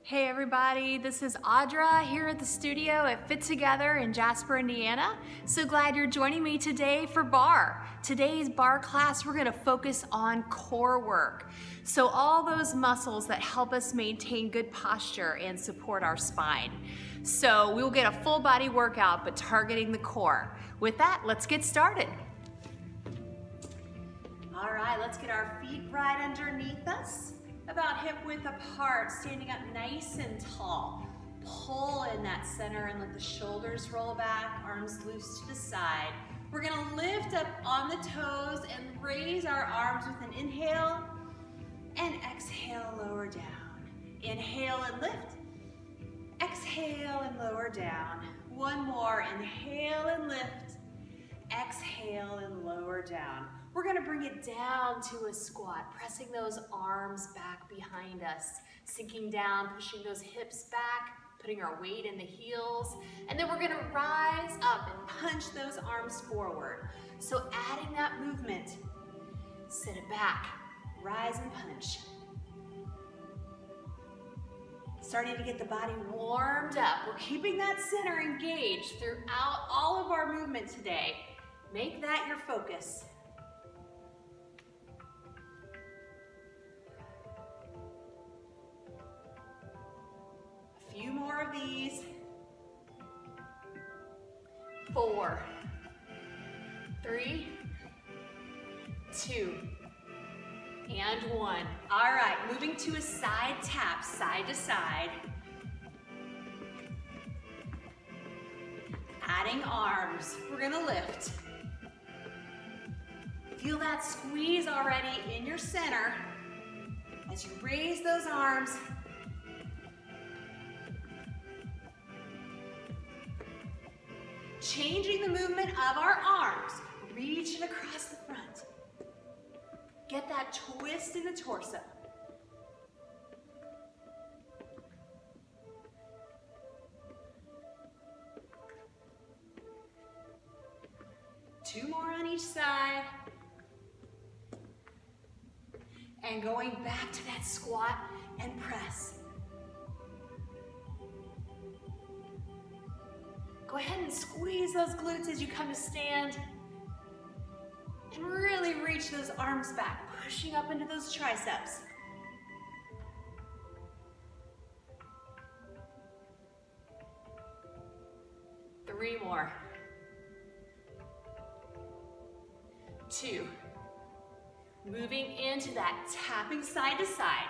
Hey everybody, this is Audra here at the studio at Fit Together in Jasper, Indiana. So glad you're joining me today for Barre. Today's Barre class, we're gonna focus on core work. So all those muscles that help us maintain good posture and support our spine. So we'll get a full body workout, but targeting the core. With that, let's get started. All right, let's get our feet right underneath us. About hip width apart, standing up nice and tall. Pull in that center and let the shoulders roll back, arms loose to the side. We're gonna lift up on the toes and raise our arms with an inhale and exhale, lower down. Inhale and lift, exhale and lower down. One more, inhale and lift, exhale and lower down. We're gonna bring it down to a squat, pressing those arms back behind us, sinking down, pushing those hips back, putting our weight in the heels, and then we're gonna rise up and punch those arms forward. So adding that movement, sit it back, rise and punch. Starting to get the body warmed up. We're keeping that center engaged throughout all of our movement today. Make that your focus. A few more of these. 4, 3, 2, and 1. All right, moving to a side tap, side to side. Adding arms, we're gonna lift. Feel that squeeze already in your center as you raise those arms. Changing the movement of our arms, reaching across the front. Get that twist in the torso. Two more on each side. And going back to that squat and press. Go ahead and squeeze those glutes as you come to stand. And really reach those arms back, pushing up into those triceps. Three more. 2. Moving into that tapping side to side.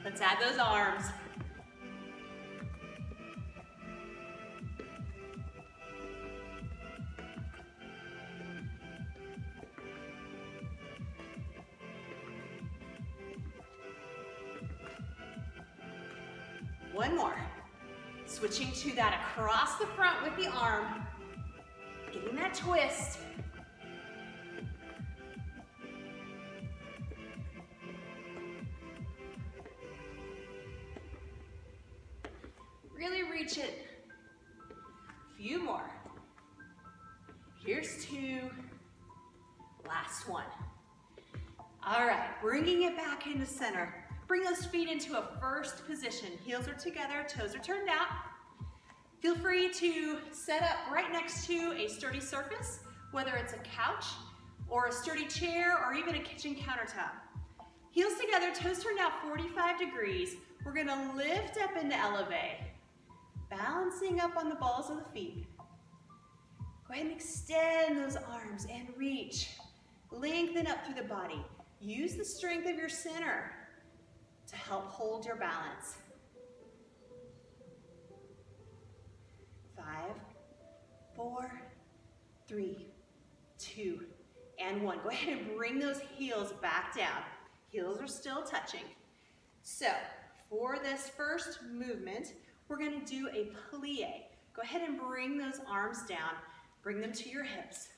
Let's add those arms. One more. Switching to that across the front with the arm. Getting that twist. Really reach it. Few more. Here's 2. Last one. All right, bringing it back into center. Bring those feet into a first position. Heels are together, toes are turned out. Feel free to set up right next to a sturdy surface, whether it's a couch or a sturdy chair or even a kitchen countertop. Heels together, toes turned out 45 degrees. We're gonna lift up into elevate, balancing up on the balls of the feet. Go ahead and extend those arms and reach. Lengthen up through the body. Use the strength of your center to help hold your balance. 5, 4, 3, 2, and 1. Go ahead and bring those heels back down. Heels are still touching. So, for this first movement, we're gonna do a plie. Go ahead and bring those arms down. Bring them to your hips.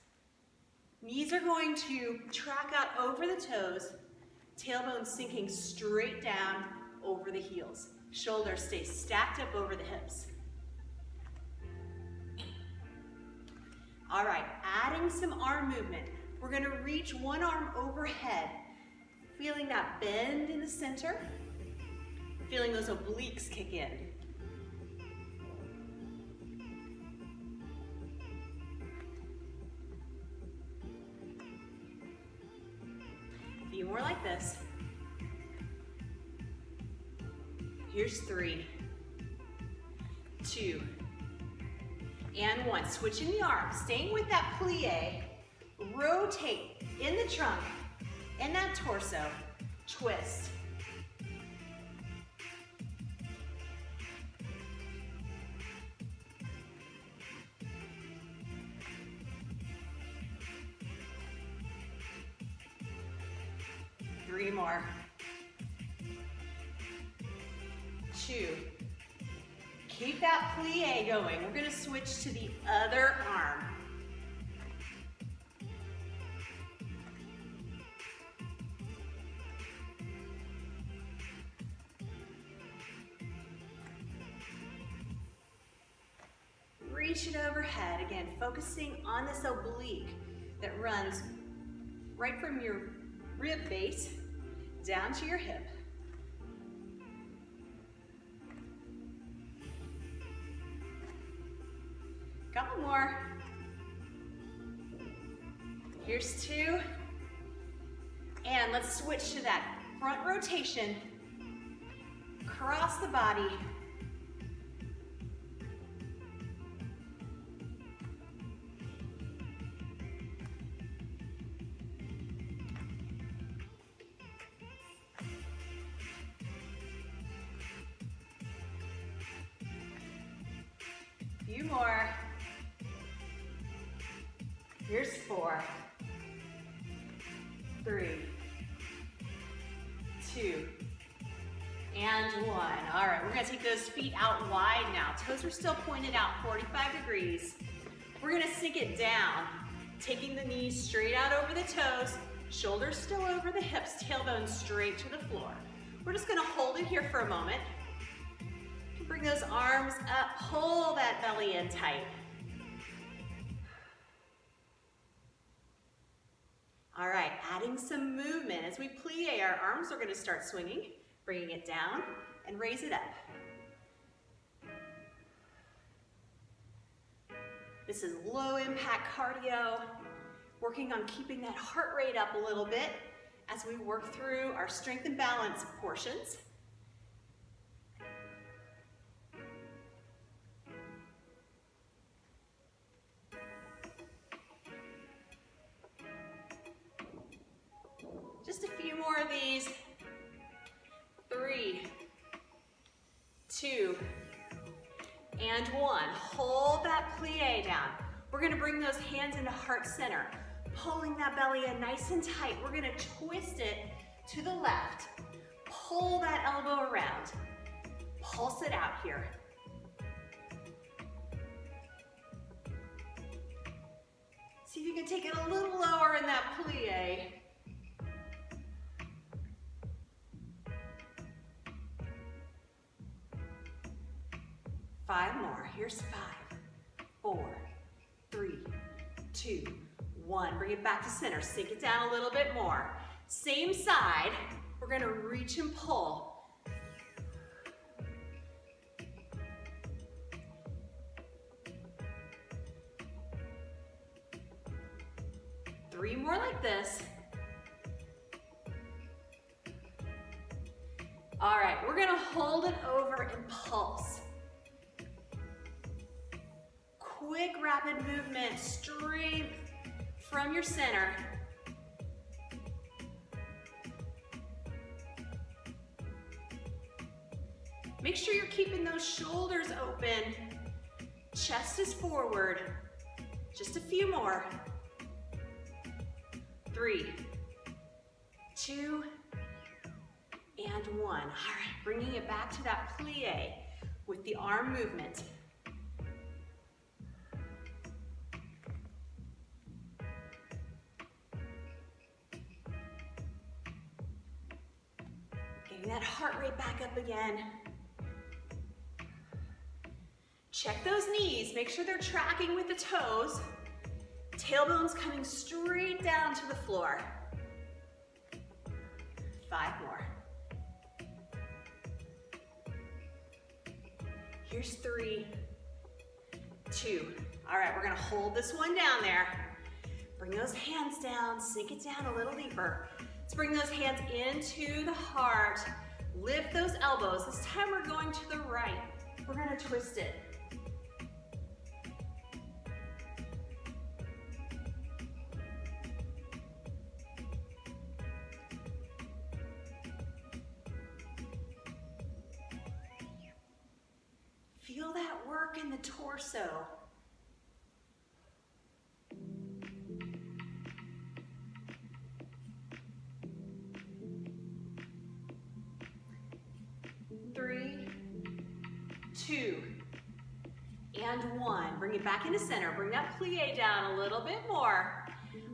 Knees are going to track out over the toes, tailbone sinking straight down over the heels. Shoulders stay stacked up over the hips. All right, adding some arm movement. We're gonna reach one arm overhead, feeling that bend in the center. Feeling those obliques kick in. A few more like this. Here's 3, 2, and 1. Switching the arms, staying with that plie. Rotate in the trunk, in that torso. Twist. Three more. 2. Keep that plie going. We're gonna switch to the other arm. Reach it overhead. Again, focusing on this oblique that runs right from your rib base down to your hip. Couple more. Here's 2. And let's switch to that front rotation. Cross the body. Few more. Here's 4, 3, 2, and 1. All right, we're gonna take those feet out wide now. Toes are still pointed out 45 degrees. We're gonna sink it down, taking the knees straight out over the toes, shoulders still over the hips, tailbone straight to the floor. We're just gonna hold it here for a moment. Bring those arms up, pull that belly in tight. All right, adding some movement. As we plie, our arms are gonna start swinging, bringing it down and raise it up. This is low impact cardio, working on keeping that heart rate up a little bit as we work through our strength and balance portions. Just a few more of these. 3, 2, and 1. Hold that plie down. We're gonna bring those hands into heart center, pulling that belly in nice and tight. We're gonna twist it to the left. Pull that elbow around. Pulse it out here. See if you can take it a little lower in that plie. Five more. Here's 5, 4, 3, 2, 1. Bring it back to center. Sink it down a little bit more. Same side. We're going to reach and pull. Three more like this. All right, we're going to hold it over and pulse. Quick, rapid movement, strength from your center. Make sure you're keeping those shoulders open. Chest is forward. Just a few more. 3, 2, and 1. All right, bringing it back to that plie with the arm movement. Getting that heart rate back up again. Check those knees, make sure they're tracking with the toes. Tailbone's coming straight down to the floor. 5 more. Here's 3, 2. All right, we're gonna hold this one down there. Bring those hands down, sink it down a little deeper. Let's bring those hands into the heart. Lift those elbows. This time we're going to the right. We're gonna twist it. Feel that work in the torso. Three, 2, and 1. Bring it back into center. Bring that plie down a little bit more.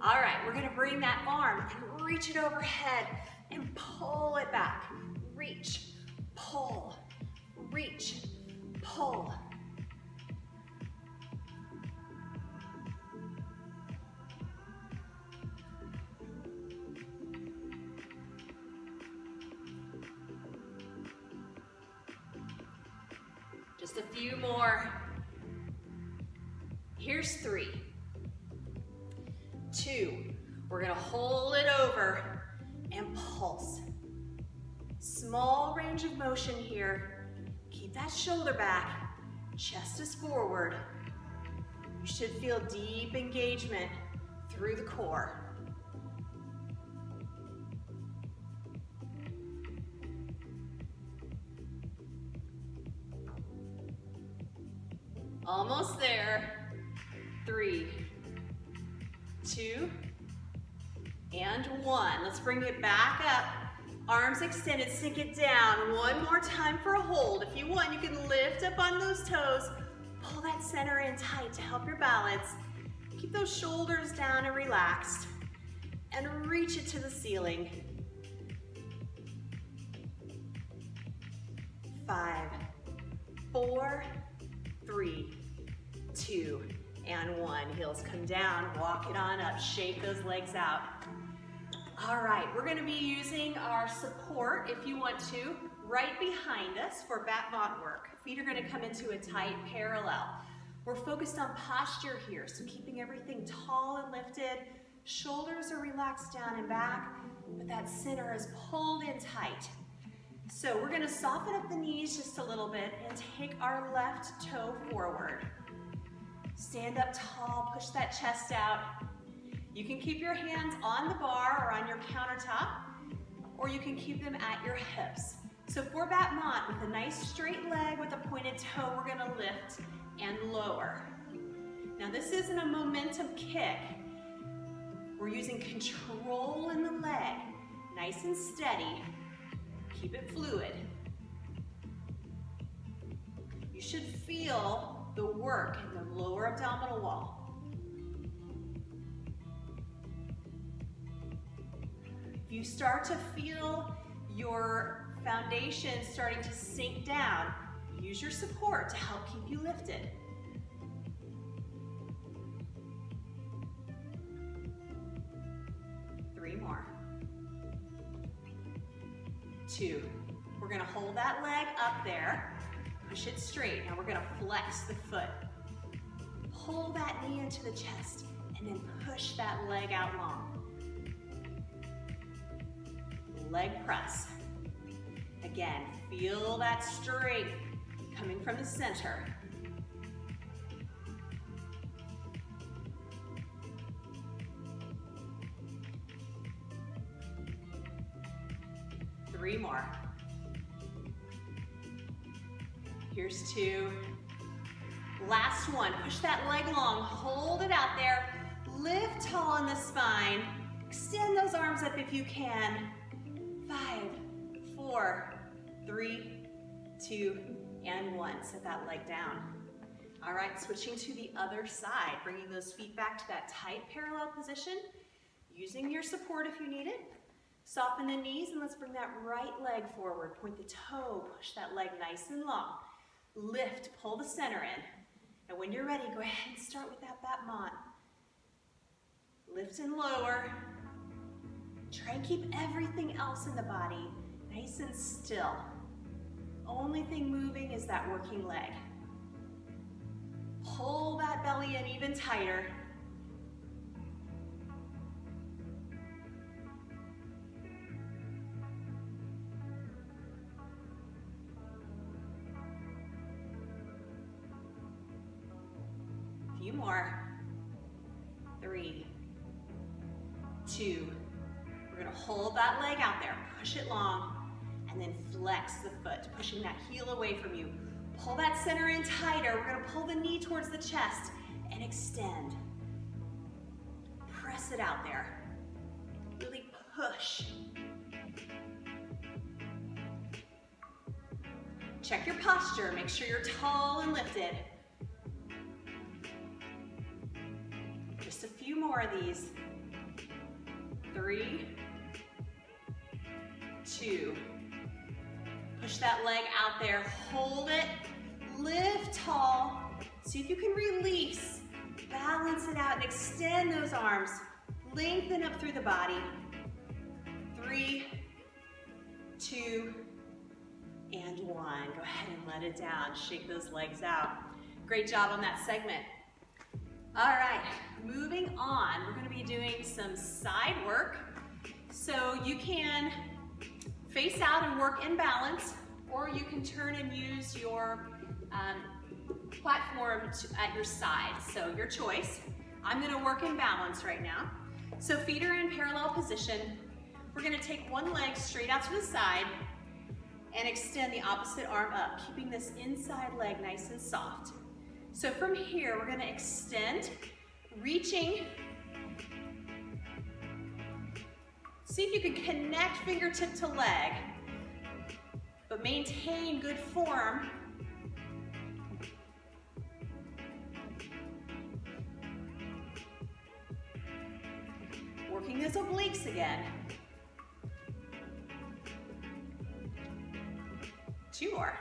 All right, we're gonna bring that arm and reach it overhead and pull it back. Reach, pull, reach, pull. Just a few more. Here's 3, 2. We're gonna hold it over and pulse. Small range of motion here. Keep that shoulder back, chest is forward. You should feel deep engagement through the core. Almost there. 3, 2, and 1. Let's bring it back up. Arms extended, sink it down. One more time for a hold. If you want, you can lift up on those toes. Pull that center in tight to help your balance. Keep those shoulders down and relaxed. And reach it to the ceiling. 5, 4, 3, 2, and 1. Heels come down, walk it on up, shake those legs out. All right, we're gonna be using our support, if you want to, right behind us for bat mat work. Feet are gonna come into a tight parallel. We're focused on posture here, so keeping everything tall and lifted. Shoulders are relaxed down and back, but that center is pulled in tight. So we're gonna soften up the knees just a little bit and take our left toe forward. Stand up tall, push that chest out. You can keep your hands on the bar or on your countertop, or you can keep them at your hips. So for bat mat, with a nice straight leg with a pointed toe, we're gonna lift and lower. Now this isn't a momentum kick. We're using control in the leg, nice and steady. Keep it fluid. You should feel the work in the lower abdominal wall. If you start to feel your foundation starting to sink down, use your support to help keep you lifted. Three more. 2. We're gonna hold that leg up there, push it straight. Now we're gonna flex the foot. Pull that knee into the chest and then push that leg out long. Leg press. Again, feel that strength coming from the center. Three more. Here's 2. Last one. Push that leg long. Hold it out there. Lift tall in the spine. Extend those arms up if you can. 5, 4, 3, 2, and 1. Set that leg down. All right, switching to the other side. Bringing those feet back to that tight parallel position. Using your support if you need it. Soften the knees and let's bring that right leg forward. Point the toe, push that leg nice and long. Lift, pull the center in. And when you're ready, go ahead and start with that bat mat. Lift and lower. Try and keep everything else in the body nice and still. Only thing moving is that working leg. Pull that belly in even tighter. A few more. 3, 2. We're gonna hold that leg out there, push it long, and then flex the foot, pushing that heel away from you. Pull that center in tighter. We're gonna pull the knee towards the chest and extend. Press it out there. Really push. Check your posture. Make sure you're tall and lifted. Just a few more of these. 3, 2. Push that leg out there, hold it, lift tall. See if you can release, balance it out and extend those arms. Lengthen up through the body. 3, 2, and 1. Go ahead and let it down. Shake those legs out. Great job on that segment. All right, moving on. We're gonna be doing some side work. So you can face out and work in balance, or you can turn and use your platform at your side. So your choice. I'm gonna work in balance right now. So feet are in parallel position. We're gonna take one leg straight out to the side and extend the opposite arm up, keeping this inside leg nice and soft. So from here, we're gonna extend, reaching. See if you can connect fingertip to leg, but maintain good form. Working those obliques again. 2 more.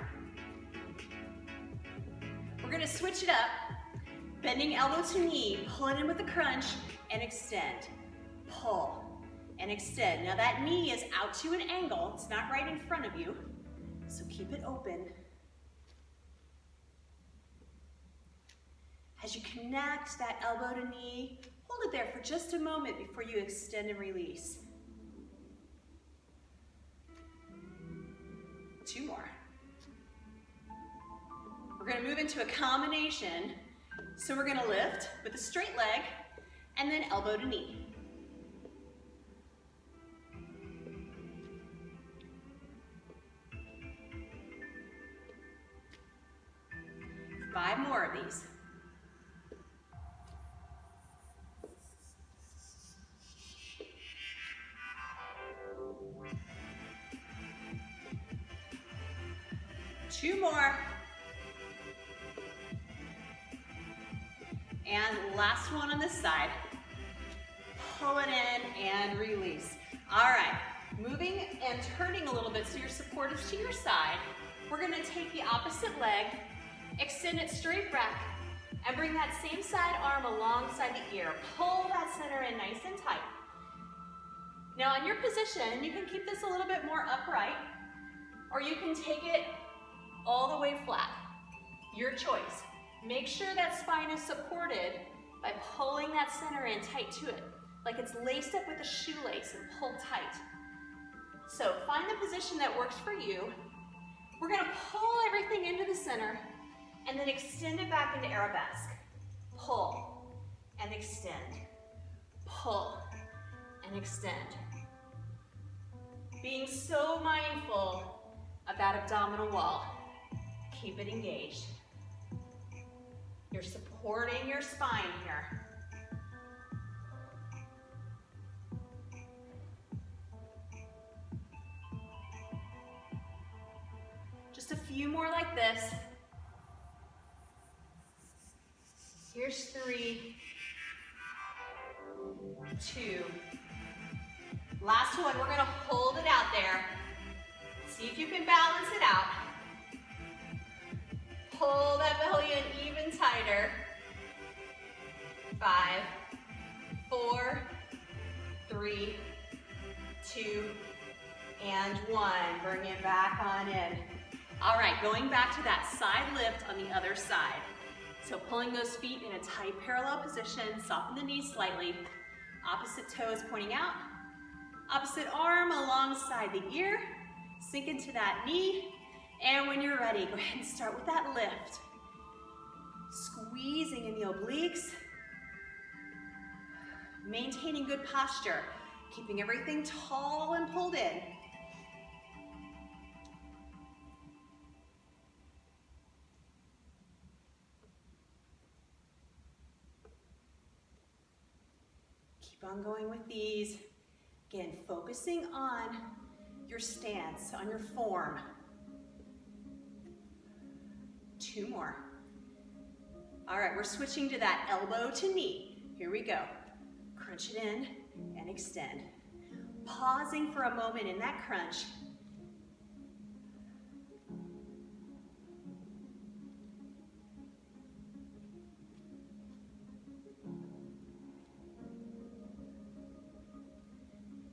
We're gonna switch it up. Bending elbow to knee, pull it in with a crunch and extend. Pull and extend. Now that knee is out to an angle. It's not right in front of you, so keep it open. As you connect that elbow to knee, hold it there for just a moment before you extend and release. 2 more. We're gonna move into a combination. So we're gonna lift with a straight leg and then elbow to knee. 5 more of these. Two more. And last one on this side. Pull it in and release. All right, moving and turning a little bit so your support is to your side. We're gonna take the opposite leg, extend it straight back, and bring that same side arm alongside the ear. Pull that center in nice and tight. Now in your position, you can keep this a little bit more upright, or you can take it all the way flat. Your choice. Make sure that spine is supported by pulling that center in tight to it, like it's laced up with a shoelace, and pull tight. So find the position that works for you. We're gonna pull everything into the center and then extend it back into arabesque. Pull and extend. Pull and extend. Being so mindful of that abdominal wall. Keep it engaged. You're supporting your spine here. Just a few more like this. Here's 3, 2. Last one, we're gonna hold it out there. See if you can balance it out. Pull that belly in even tighter. 5, 4, 3, 2, and 1. Bring it back on in. All right, going back to that side lift on the other side. So pulling those feet in a tight parallel position, soften the knees slightly. Opposite toes pointing out. Opposite arm alongside the ear. Sink into that knee. And when you're ready, go ahead and start with that lift. Squeezing in the obliques. Maintaining good posture. Keeping everything tall and pulled in. Keep on going with these. Again, focusing on your stance, on your form. 2 more. All right, we're switching to that elbow to knee. Here we go. Crunch it in and extend. Pausing for a moment in that crunch.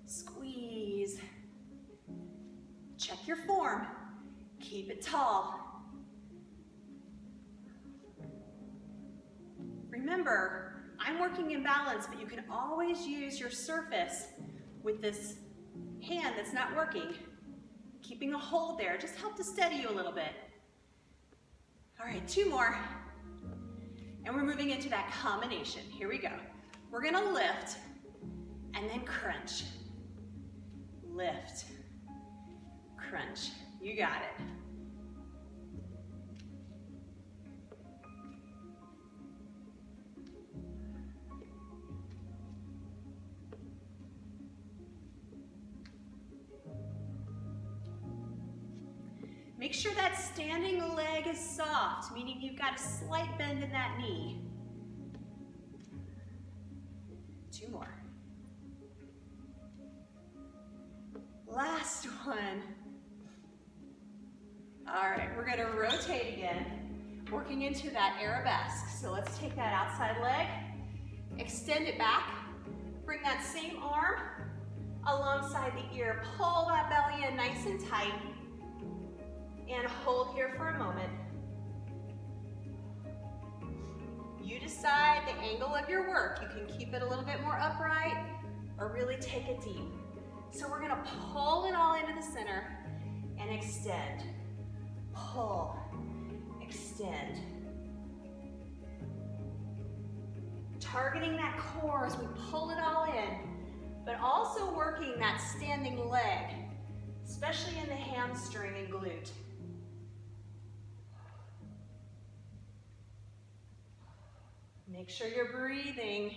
Squeeze. Check your form. Keep it tall. Remember, I'm working in balance, but you can always use your surface with this hand that's not working. Keeping a hold there, just help to steady you a little bit. All right, 2 more. And we're moving into that combination. Here we go. We're gonna lift and then crunch. Lift, crunch. You got it. Make sure that standing leg is soft, meaning you've got a slight bend in that knee. 2 more. Last one. All right, we're gonna rotate again, working into that arabesque. So let's take that outside leg, extend it back, bring that same arm alongside the ear, pull that belly in nice and tight, and hold here for a moment. You decide the angle of your work. You can keep it a little bit more upright or really take it deep. So we're gonna pull it all into the center and extend. Pull, extend. Targeting that core as we pull it all in, but also working that standing leg, especially in the hamstring and glute. Make sure you're breathing.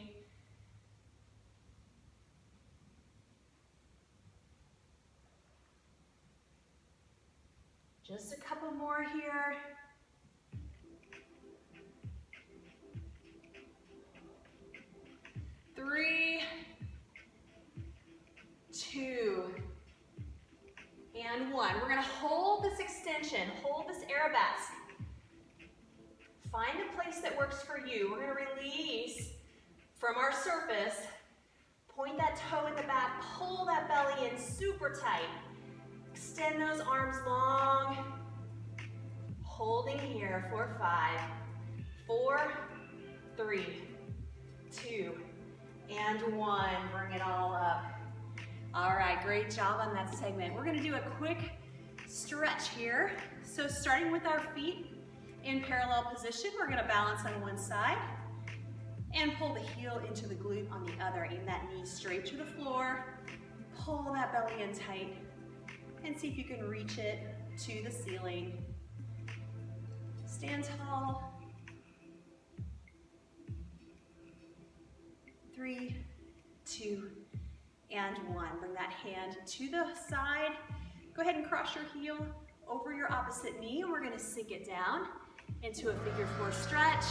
Just a couple more here. Three, 2, and 1. We're gonna hold this extension, hold this arabesque. Find a place that works for you. We're gonna release from our surface, point that toe in the back, pull that belly in super tight. Extend those arms long. Holding here for 5, 4, 3, 2, and 1. Bring it all up. All right, great job on that segment. We're gonna do a quick stretch here. So starting with our feet in parallel position, we're gonna balance on one side and pull the heel into the glute on the other. Aim that knee straight to the floor. Pull that belly in tight and see if you can reach it to the ceiling. Stand tall. 3, 2, and 1. Bring that hand to the side. Go ahead and cross your heel over your opposite knee, and we're gonna sink it down into a figure 4 stretch.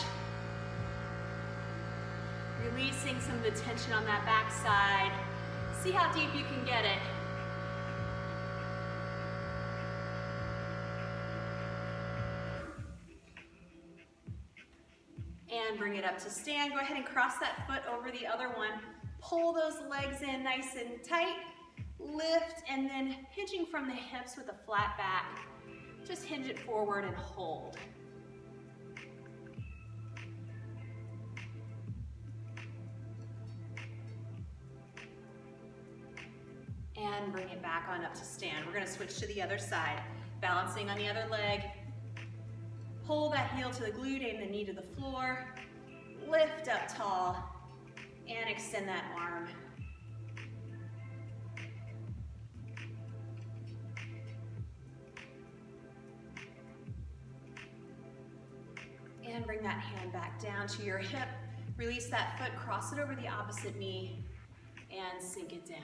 Releasing some of the tension on that back side. See how deep you can get it. And bring it up to stand. Go ahead and cross that foot over the other one. Pull those legs in nice and tight. Lift, and then hinging from the hips with a flat back. Just hinge it forward and hold. and bring it back on up to stand. We're gonna switch to the other side. Balancing on the other leg. Pull that heel to the glute, aim the knee to the floor. Lift up tall and extend that arm. And bring that hand back down to your hip. Release that foot, cross it over the opposite knee, and sink it down.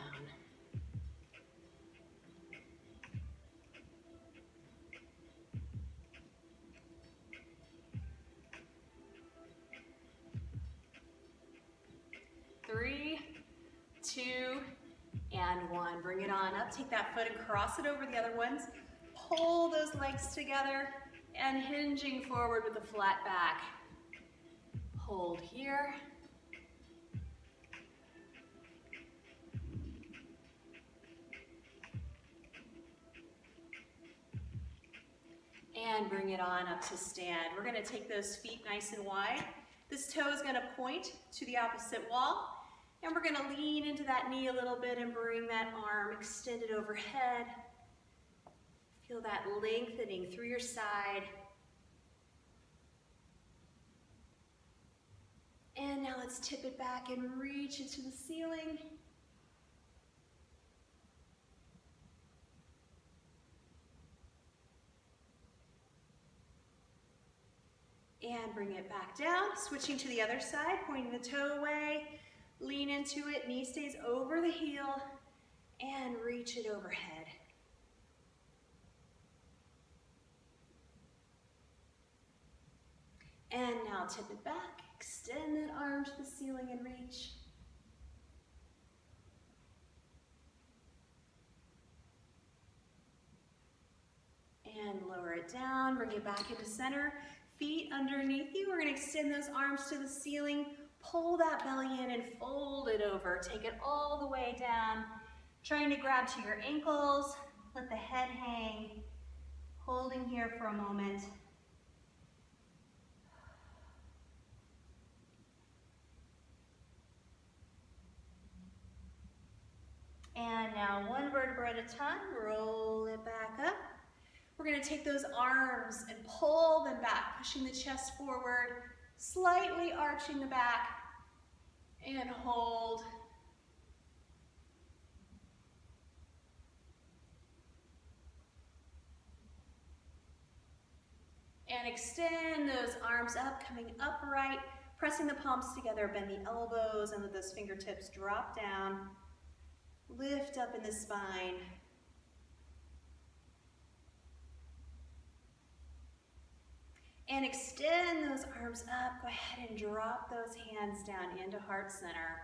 Three, two, and one. Bring it on up. Take that foot and cross it over the other ones. Pull those legs together and hinging forward with a flat back. Hold here. And bring it on up to stand. We're gonna take those feet nice and wide. This toe is gonna point to the opposite wall. And we're gonna lean into that knee a little bit and bring that arm extended overhead. Feel that lengthening through your side. And now let's tip it back and reach it to the ceiling. And bring it back down, switching to the other side, pointing the toe away, lean into it, knee stays over the heel, and reach it overhead. And now tip it back, extend that arm to the ceiling and reach. And lower it down, bring it back into center. Feet underneath you. We're going to extend those arms to the ceiling. Pull that belly in and fold it over. Take it all the way down. Trying to grab to your ankles. Let the head hang. Holding here for a moment. And now one vertebra at a time. Roll it back up. We're going to take those arms and pull them back, pushing the chest forward, slightly arching the back, and hold. And extend those arms up, coming upright, pressing the palms together, bend the elbows, and let those fingertips drop down. Lift up in the spine. And extend those arms up. Go ahead and drop those hands down into heart center.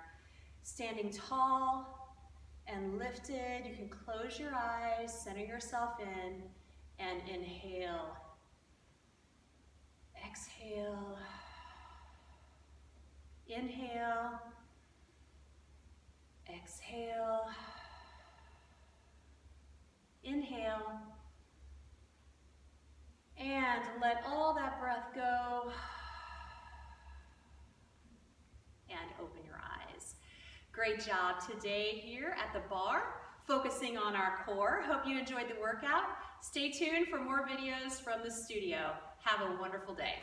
Standing tall and lifted. You can close your eyes, center yourself in, and inhale. Exhale. Inhale. Exhale. Inhale. And let all that breath go. And open your eyes. Great job today here at the bar, focusing on our core. Hope you enjoyed the workout. Stay tuned for more videos from the studio. Have a wonderful day.